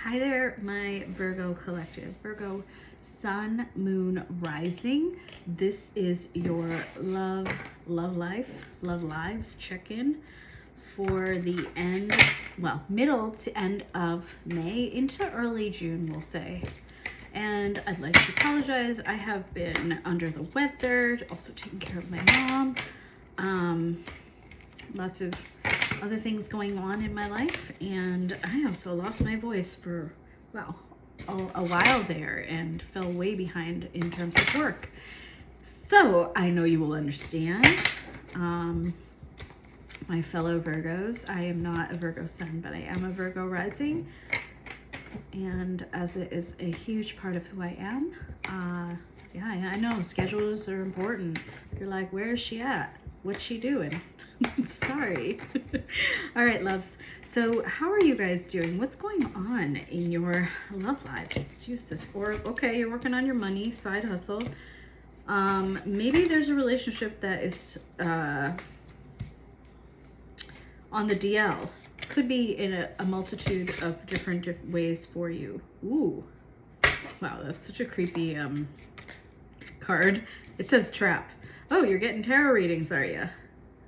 Hi there, my Virgo collective. Virgo Sun, Moon, Rising. This is your love lives check-in for the end, well, middle to end of May into early June, we'll say. And I'd like to apologize. I have been under the weather, also taking care of my mom. Lots of other things going on in my life, and I also lost my voice for, well, a while there and fell way behind in terms of work. So I know you will understand. My fellow Virgos, I am not a Virgo Sun, but I am a Virgo Rising, and as it is a huge part of who I am, yeah, I know schedules are important. You're like, where is she at? What's she doing? Sorry. All right, loves. So how are you guys doing? What's going on in your love lives? Let's use this. Or, okay, you're working on your money, side hustle. Maybe there's a relationship that is on the DL. Could be in a multitude of different ways for you. Ooh. Wow, that's such a creepy card. It says trap. Oh, you're getting tarot readings, are you?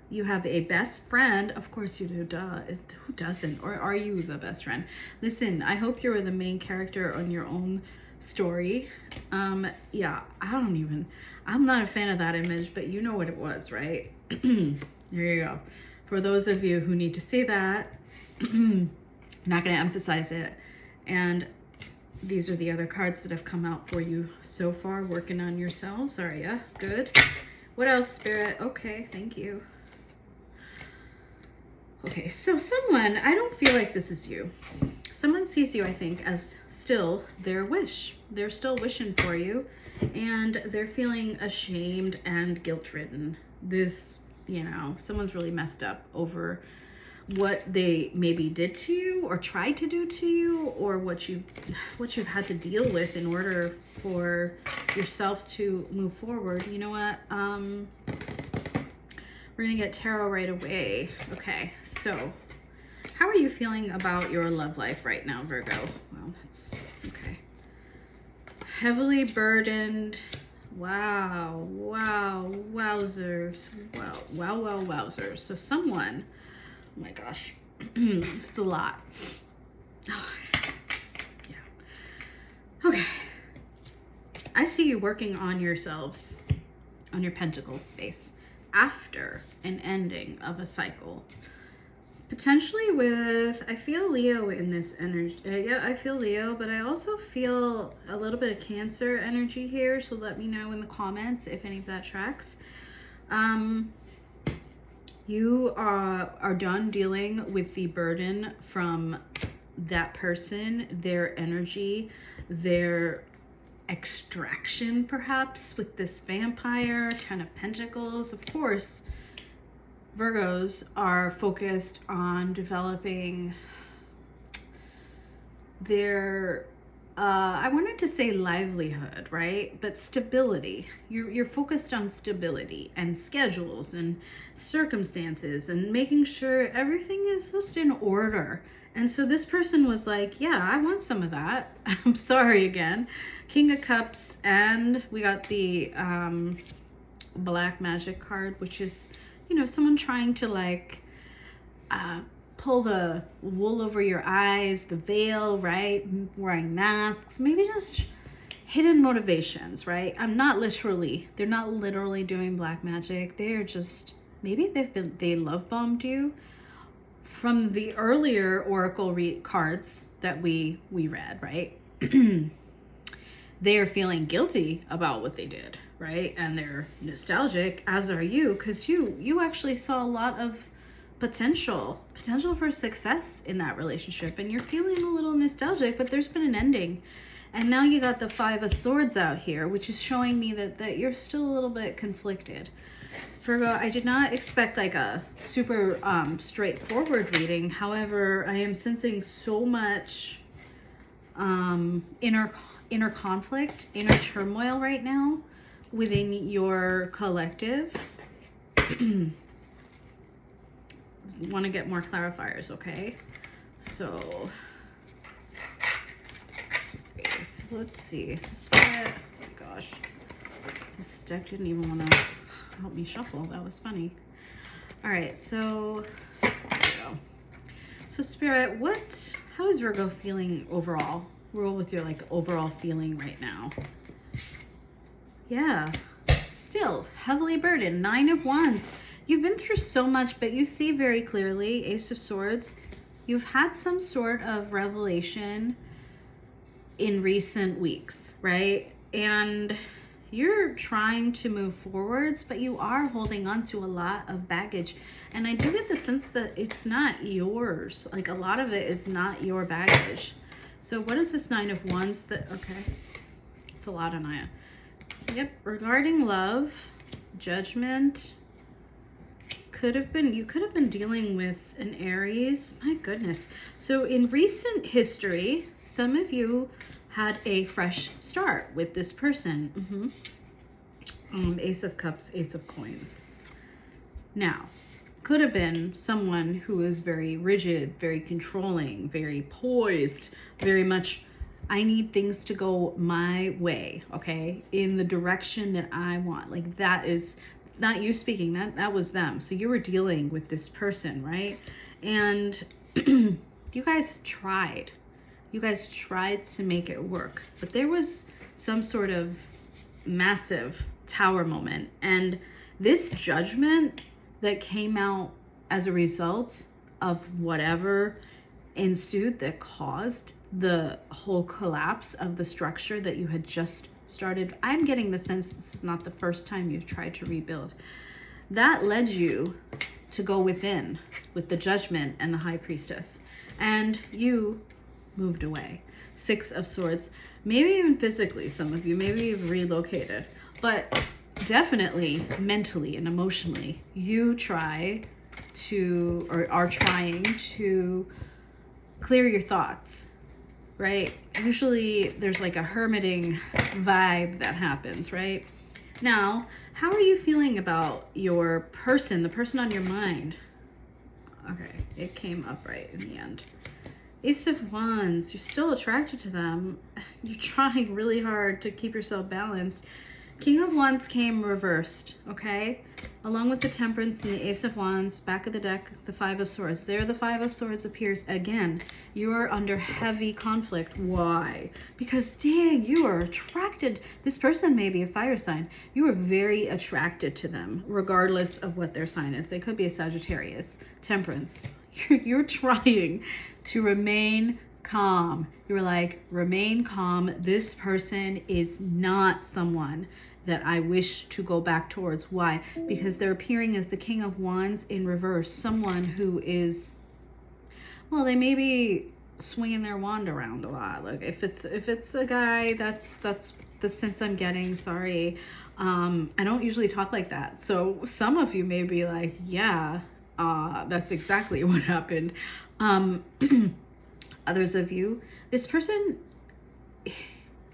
You have a best friend. Of course you do, duh. Who doesn't? Or are you the best friend? Listen, I hope you're the main character on your own story. Yeah, I'm not a fan of that image, but you know what it was, right? There you go. For those of you who need to see that, I'm not going to emphasize it. And these are the other cards that have come out for you so far. Working on yourselves, are ya? Good. What else, Spirit? Okay, thank you. Okay, so someone, I don't feel like this is you. Someone sees you, I think, as still their wish. They're still wishing for you, and they're feeling ashamed and guilt-ridden. This, someone's really messed up over what they maybe did to you or tried to do to you, or what you've had to deal with in order for yourself to move forward. You know what? We're gonna get tarot right away. Okay, so how are you feeling about your love life right now, Virgo? Well, that's okay. Heavily burdened. Wow, wowzers. Wow, wowzers. So someone, oh my gosh, it's a lot. Oh, yeah. Okay. I see you working on yourselves, on your Pentacles space, after an ending of a cycle. Potentially with, I feel Leo in this energy. Yeah, I feel Leo, but I also feel a little bit of Cancer energy here. So let me know in the comments if any of that tracks. You are done dealing with the burden from that person, their energy, their extraction perhaps with this vampire, Ten of Pentacles. Of course, Virgos are focused on developing their I wanted to say livelihood, right? But stability. You're focused on stability and schedules and circumstances and making sure everything is just in order. And so this person was like, yeah, I want some of that. I'm sorry again. King of Cups, and we got the Black Magic card, which is, someone trying to like pull the wool over your eyes, the veil, right? Wearing masks, maybe just hidden motivations, right? They're not literally doing black magic. They're just, maybe they love bombed you. From the earlier oracle cards that we read, right? They are feeling guilty about what they did, right? And they're nostalgic, as are you, because you actually saw a lot of potential for success in that relationship, and you're feeling a little nostalgic, but there's been an ending. And now you got the Five of Swords out here, which is showing me that you're still a little bit conflicted. Virgo, I did not expect like a super straightforward reading. However, I am sensing so much inner conflict, inner turmoil right now within your collective. Want to get more clarifiers, okay? So so let's see. So Spirit, oh my gosh, this deck didn't even want to help me shuffle. That was funny. All right, so there we go. So Spirit, how is Virgo feeling overall? Roll with your like overall feeling right now. Yeah, still heavily burdened. 9 of Wands. You've been through so much, but you see very clearly, Ace of Swords. You've had some sort of revelation in recent weeks, right? And you're trying to move forwards, but you are holding on to a lot of baggage. And I do get the sense that it's not yours. Like a lot of it is not your baggage. So what is this 9 of Wands that, okay, it's a lot of 9. Yep, regarding love, judgment, you could have been dealing with an Aries. My goodness. So in recent history, some of you had a fresh start with this person. Ace of Cups, Ace of Coins. Now, could have been someone who is very rigid, very controlling, very poised, very much, I need things to go my way, okay? In the direction that I want. Like that is not you speaking, that was them. So you were dealing with this person, right? And you guys tried. You guys tried to make it work. But there was some sort of massive tower moment. And this judgment that came out as a result of whatever ensued that caused the whole collapse of the structure that you had just started. I'm getting the sense this is not the first time you've tried to rebuild. That led you to go within with the Judgment and the High Priestess. And you moved away. 6 of Swords. Maybe even physically, some of you. Maybe you've relocated. But definitely mentally and emotionally, you try to, or are trying to clear your thoughts, right? Usually there's like a hermiting vibe that happens, right? Now, how are you feeling about your person, the person on your mind? Okay, it came upright in the end. Ace of Wands, you're still attracted to them. You're trying really hard to keep yourself balanced. King of Wands came reversed, okay? Along with the Temperance and the Ace of Wands, back of the deck, the 5 of Swords. There the 5 of Swords appears again. You are under heavy conflict. Why? Because dang, you are attracted. This person may be a fire sign. You are very attracted to them, regardless of what their sign is. They could be a Sagittarius. Temperance. You're trying to remain calm. You're like, remain calm. This person is not someone that I wish to go back towards. Why? Because they're appearing as the King of Wands in reverse. Someone who is, well, they may be swinging their wand around a lot. Like if it's a guy, that's the sense I'm getting. Sorry. I don't usually talk like that. So some of you may be like, yeah, that's exactly what happened. Others of you, this person,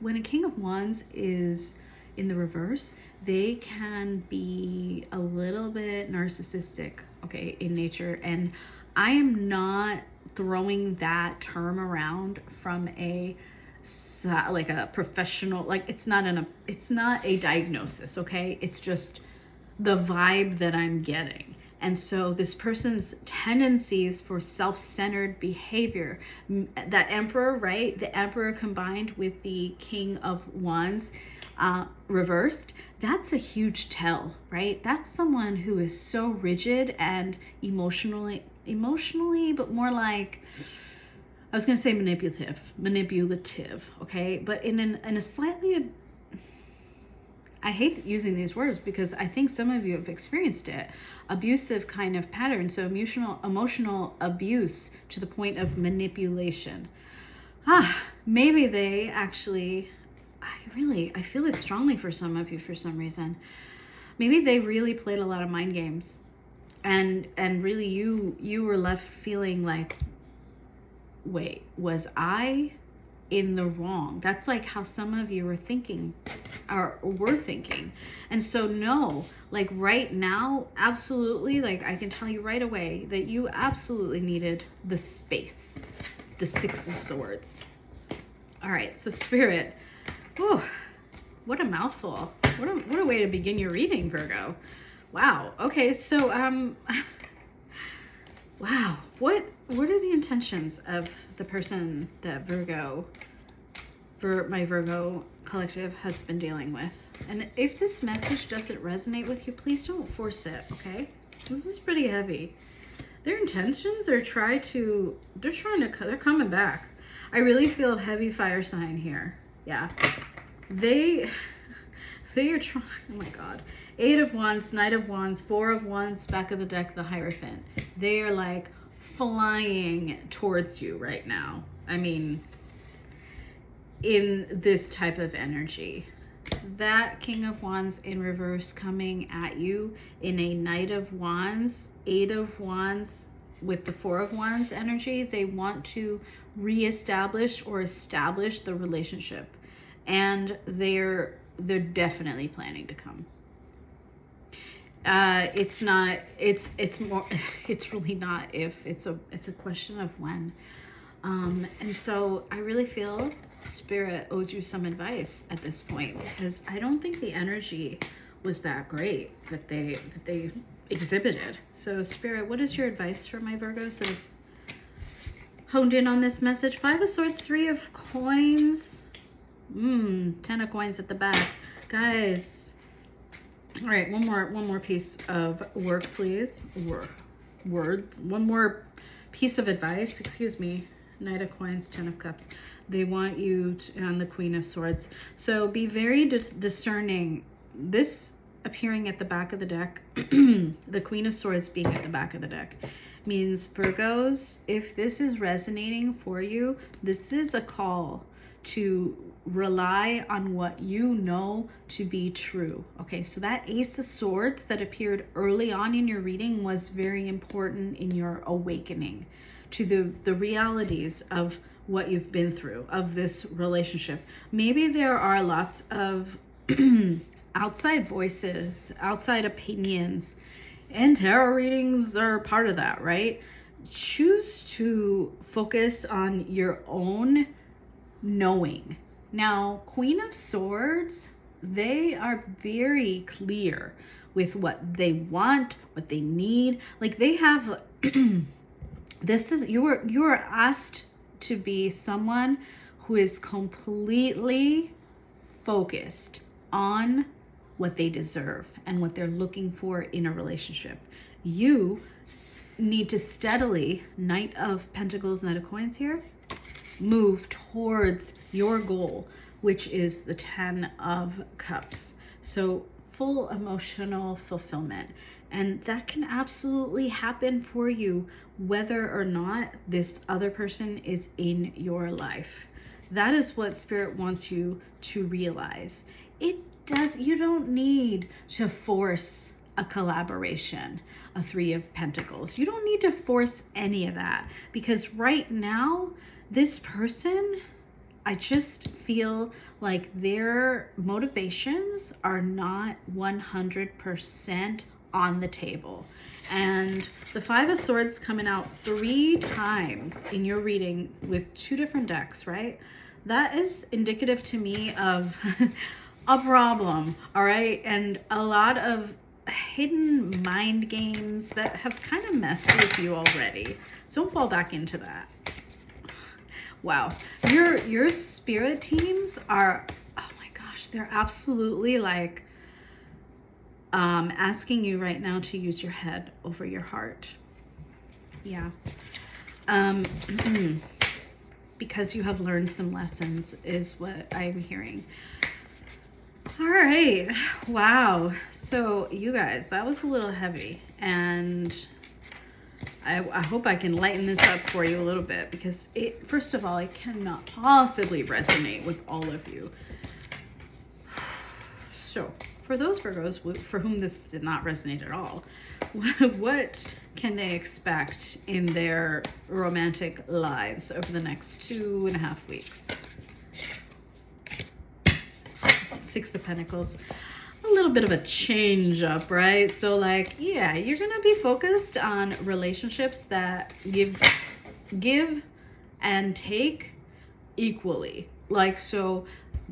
when a King of Wands is in the reverse, they can be a little bit narcissistic, okay, in nature. And I am not throwing that term around from a professional, like it's not a diagnosis, okay? It's just the vibe that I'm getting. And so this person's tendencies for self-centered behavior, that Emperor, right? The Emperor combined with the King of Wands reversed, that's a huge tell, right? That's someone who is so rigid and emotionally, but more like, I was going to say manipulative, okay? But in a slightly, I hate using these words because I think some of you have experienced it, abusive kind of pattern. So emotional abuse to the point of manipulation. Maybe they actually, I feel it strongly for some of you for some reason. Maybe they really played a lot of mind games, and really you were left feeling like, wait, was I in the wrong? That's like how some of you were thinking. And so no, like right now, absolutely, like I can tell you right away that you absolutely needed the space. The 6 of Swords. All right, so Spirit. Whew, what a mouthful. What a way to begin your reading, Virgo. Wow. Okay, so wow. What are the intentions of the person that my Virgo collective has been dealing with? And if this message doesn't resonate with you, please don't force it, okay? This is pretty heavy. Their intentions are they're coming back. I really feel a heavy fire sign here. Yeah. They are trying, oh my God. 8 of Wands, Knight of Wands, 4 of Wands, back of the deck, the Hierophant. They are like flying towards you right now. I mean, in this type of energy. That King of Wands in reverse coming at you in a Knight of Wands, 8 of Wands with the 4 of Wands energy. They want to reestablish or establish the relationship, and they're definitely planning to come. It's really not if, it's a question of when. And so I really feel Spirit owes you some advice at this point, because I don't think the energy was that great that they exhibited. So Spirit, what is your advice for my Virgos that have honed in on this message? 5 of Swords, 3 of Coins, 10 of Coins at the back. Guys, all right, one more piece of work, please. Words. One more piece of advice, excuse me. Knight of Coins, 10 of Cups. They want you to, on the Queen of Swords. So be very discerning. This appearing at the back of the deck, the Queen of Swords being at the back of the deck, means Virgos, if this is resonating for you, this is a call to rely on what you know to be true. Okay, so that Ace of Swords that appeared early on in your reading was very important in your awakening to the realities of what you've been through, of this relationship. Maybe there are lots of outside voices, outside opinions, and tarot readings are part of that, right? Choose to focus on your own knowing. Now, Queen of Swords, they are very clear with what they want, what they need. Like they have you are asked to be someone who is completely focused on what they deserve and what they're looking for in a relationship. You need to steadily, Knight of Pentacles, Knight of Coins here, move towards your goal, which is the 10 of Cups. So full emotional fulfillment. And that can absolutely happen for you, whether or not this other person is in your life. That is what Spirit wants you to realize. You don't need to force a collaboration, a 3 of Pentacles. You don't need to force any of that, because right now, this person, I just feel like their motivations are not 100% on the table. And the 5 of Swords coming out 3 times in your reading with 2 different decks, right? That is indicative to me of a problem, all right? And a lot of hidden mind games that have kind of messed with you already. So don't fall back into that. Wow. Your spirit teams are, oh my gosh, they're absolutely like asking you right now to use your head over your heart. Yeah. Because you have learned some lessons is what I'm hearing. All right. Wow. So you guys, that was a little heavy, and I hope I can lighten this up for you a little bit, because first of all, it cannot possibly resonate with all of you. So for those Virgos for whom this did not resonate at all, what can they expect in their romantic lives over the next 2.5 weeks? 6 of Pentacles. A little bit of a change up, right? So like, yeah, you're gonna be focused on relationships that give and take, equally. Like, so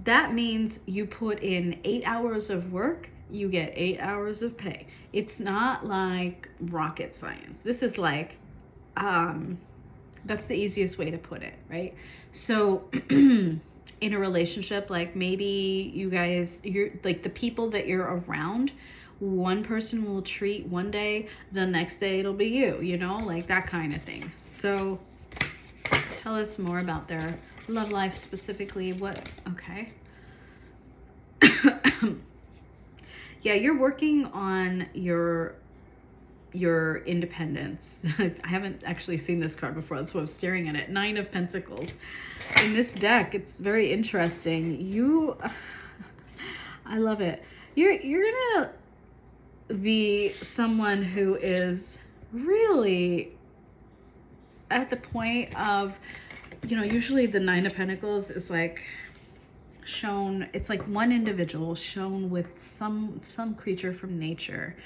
that means you put in 8 hours of work, you get 8 hours of pay. It's not like rocket science. This is like, that's the easiest way to put it, right? So in a relationship, like maybe you guys, you're like the people that you're around, one person will treat one day, the next day it'll be you, you know, like that kind of thing. So tell us more about their love life specifically. What, okay. Yeah, you're working on your independence. I haven't actually seen this card before. That's why I was staring at it. 9 of Pentacles. In this deck, it's very interesting. I love it. You're gonna be someone who is really at the point of, you know, usually the 9 of Pentacles is like shown, it's like one individual shown with some creature from nature,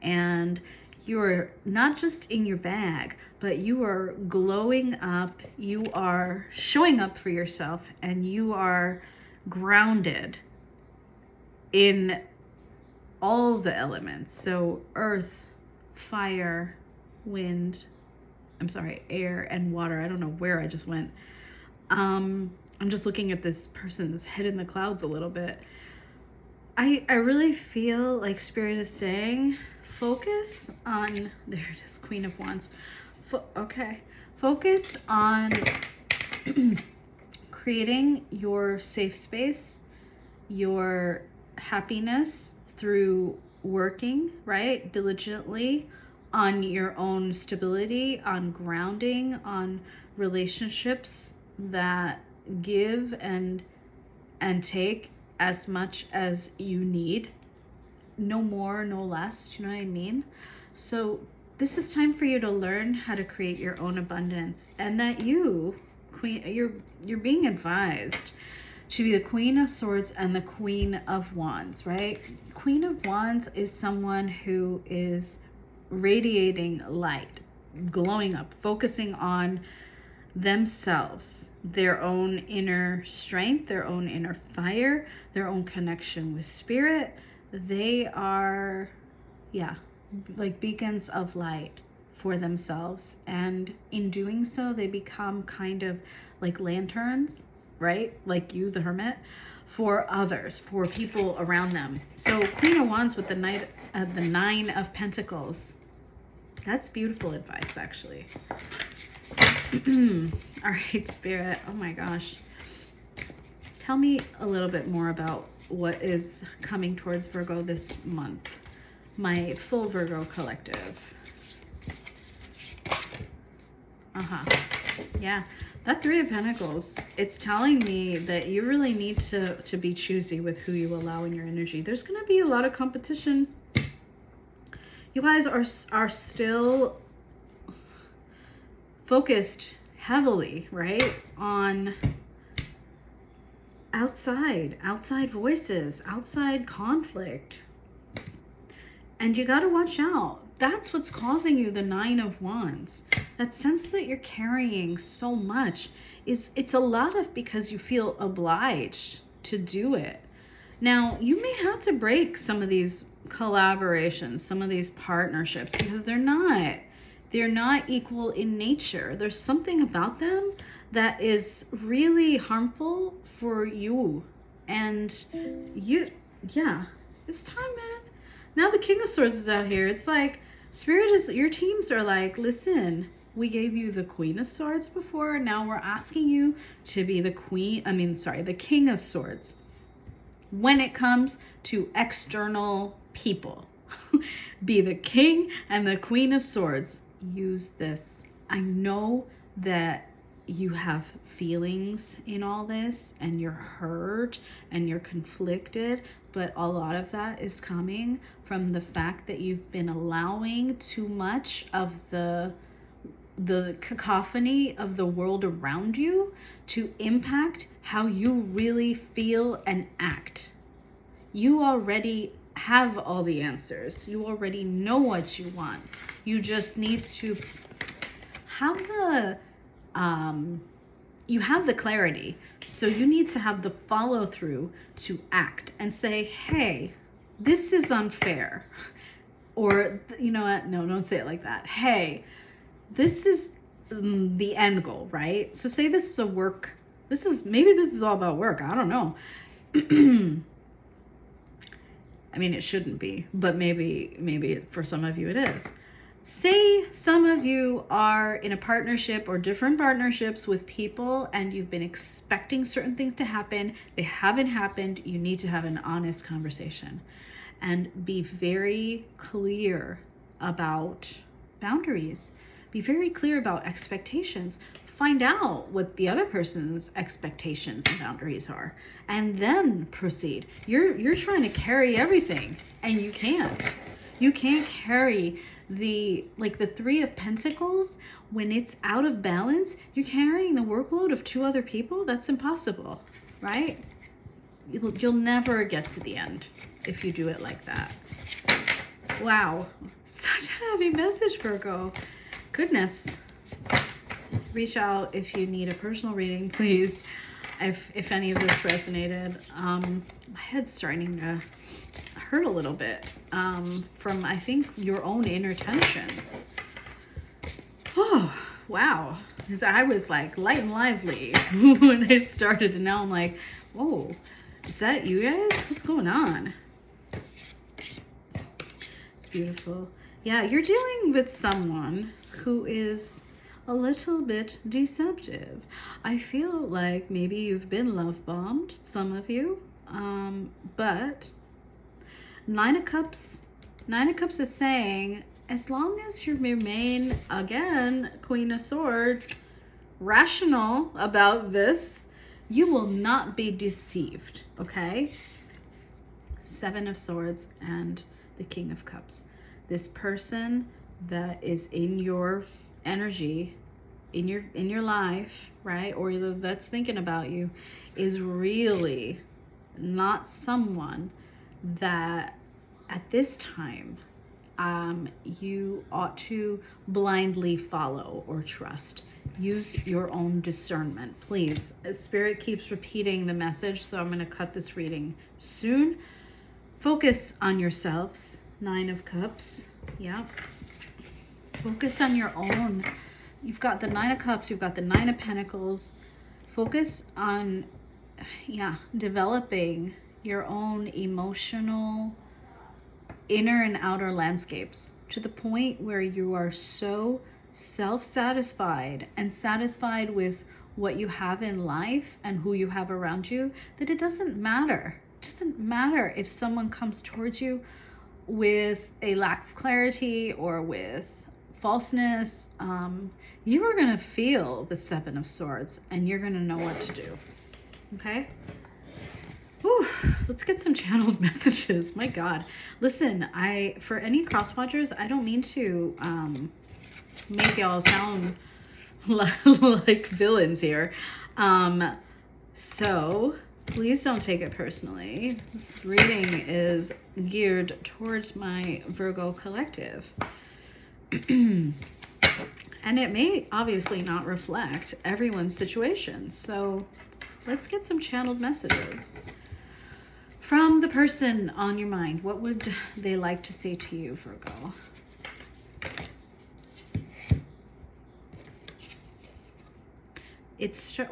and you're not just in your bag, but you are glowing up, you are showing up for yourself, and you are grounded in all the elements. So earth, fire, wind, air and water. I don't know where I just went. I'm just looking at this person's head in the clouds a little bit. I really feel like Spirit is saying, focus on, there it is, Queen of Wands. Okay. Focus on creating your safe space, your happiness through working, right, diligently on your own stability, on grounding, on relationships that give and take as much as you need, no more, no less. You know what I mean? So this is time for you to learn how to create your own abundance, and that you, Queen, you're being advised to be the Queen of Swords and the Queen of Wands, right? Queen of Wands is someone who is radiating light, glowing up, focusing on themselves, their own inner strength, their own inner fire, their own connection with spirit. They are, yeah, like beacons of light for themselves. And in doing so, they become kind of like lanterns, right? Like you, the Hermit, for others, for people around them. So Queen of Wands with the 9 of Pentacles. That's beautiful advice, actually. All right, Spirit. Oh my gosh. Tell me a little bit more about what is coming towards Virgo this month. My full Virgo collective. Yeah, that 3 of Pentacles, it's telling me that you really need to be choosy with who you allow in your energy. There's going to be a lot of competition. You guys are still focused heavily, right, on outside voices, outside conflict. And you got to watch out. That's what's causing you the 9 of Wands. That sense that you're carrying so much it's a lot of because you feel obliged to do it. Now, you may have to break some of these collaborations, some of these partnerships, because they're not equal in nature. There's something about them that is really harmful for you. And yeah, it's time, man. Now the King of Swords is out here. It's like, Spirit is, your teams are like, listen, we gave you the Queen of Swords before. Now we're asking you to be the the King of Swords when it comes to external people. Be the King and the Queen of Swords. Use this. I know that you have feelings in all this, and you're hurt and you're conflicted, but a lot of that is coming from the fact that you've been allowing too much of the cacophony of the world around you to impact how you really feel and act. You already have all the answers. You already know what you want. You just need to have you have the clarity. So you need to have the follow through to act and say, hey, this is unfair. Or, you know what? No, don't say it like that. Hey, this is the end goal, right? So say this is a work. Maybe this is all about work. I don't know. I mean, it shouldn't be, but maybe for some of you it is. Say some of you are in a partnership or different partnerships with people and you've been expecting certain things to happen. They haven't happened. You need to have an honest conversation and be very clear about boundaries. Be very clear about expectations. Find out what the other person's expectations and boundaries are, and then proceed. You're trying to carry everything, and you can't. You can't carry the Three of Pentacles when it's out of balance. You're carrying the workload of two other people. That's impossible, right? You'll never get to the end if you do it like that. Wow, such a heavy message, Virgo. Goodness. Reach out if you need a personal reading, please. If any of this resonated. My head's starting to hurt a little bit from, I think, your own inner tensions. Oh, wow. Because I was like light and lively when I started, and now I'm like, whoa, is that you guys? What's going on? It's beautiful. Yeah, you're dealing with someone who is a little bit deceptive. I feel like maybe you've been love bombed, some of you, but Nine of Cups is saying, as long as you remain, again, Queen of Swords, rational about this, you will not be deceived, okay? Seven of Swords and the King of Cups. This person that is in your energy, in your life, right, or that's thinking about you, is really not someone that at this time you ought to blindly follow or trust. Use your own discernment, please. Spirit keeps repeating the message, so I'm going to cut this reading soon. Focus on yourselves. Nine of Cups. Yeah. Focus on your own. You've got the Nine of Cups. You've got the Nine of Pentacles. Focus on, developing your own emotional inner and outer landscapes to the point where you are so self-satisfied and satisfied with what you have in life and who you have around you that it doesn't matter. It doesn't matter if someone comes towards you with a lack of clarity or with falseness. You are going to feel the Seven of Swords and you're going to know what to do. Okay? Whew, let's get some channeled messages. My God. Listen, for any cross-watchers, I don't mean to make y'all sound like villains here. So please don't take it personally. This reading is geared towards my Virgo collective. And it may obviously not reflect everyone's situation. So let's get some channeled messages. From the person on your mind, what would they like to say to you, Virgo?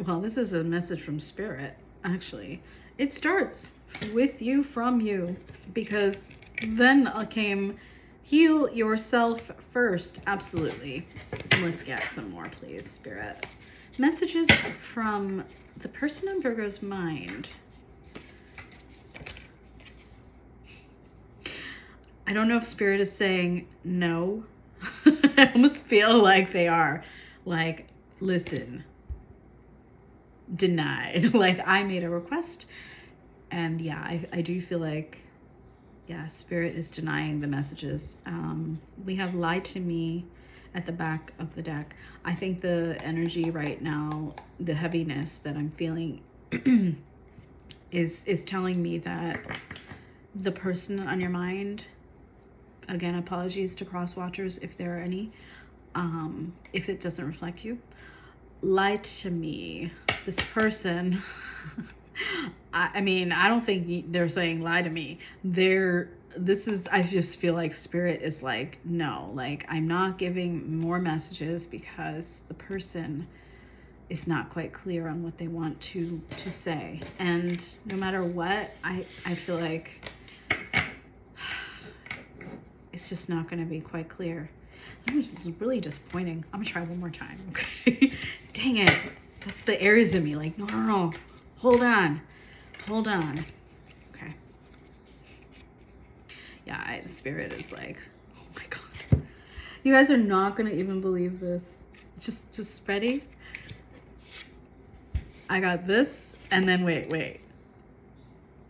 Well, this is a message from Spirit, actually. It starts with you, from you, because then came heal yourself first. Absolutely. Let's get some more, please, Spirit. Messages from the person on Virgo's mind. I don't know if Spirit is saying no. I almost feel like they are. Like, listen, denied. Like, I made a request. And yeah, I do feel like, yeah, Spirit is denying the messages. We have lied to me at the back of the deck. I think the energy right now, the heaviness that I'm feeling is telling me that the person on your mind, again, apologies to cross watchers if there are any, if it doesn't reflect you, lie to me. This person, I mean, I don't think they're saying lie to me. I just feel like spirit is like, no, like I'm not giving more messages because the person is not quite clear on what they want to say. And no matter what, I feel like it's just not going to be quite clear. This is really disappointing. I'm gonna try one more time. Okay. Dang it. That's the Aries in me. Like, no. Hold on. Okay. Yeah, the spirit is like, oh my God. You guys are not gonna even believe this. Just ready? I got this, and then wait.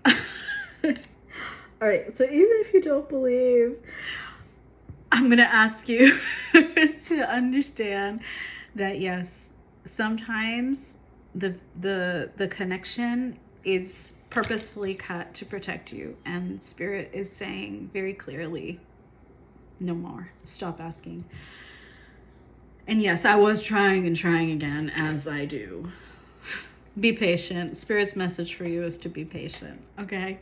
All right, so even if you don't believe, I'm gonna ask you to understand that yes, sometimes the connection is purposefully cut to protect you, and spirit is saying very clearly, no more. Stop asking. And yes, I was trying again, as I do. Be patient. Spirit's message for you is to be patient, okay?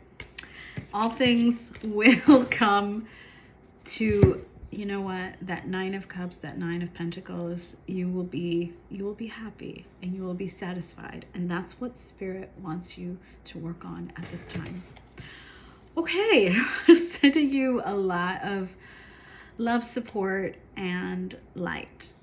All things will come to, you know what, that Nine of Cups, that Nine of Pentacles. You will be happy and you will be satisfied, and that's what spirit wants you to work on at this time. Okay. Sending you a lot of love, support, and light.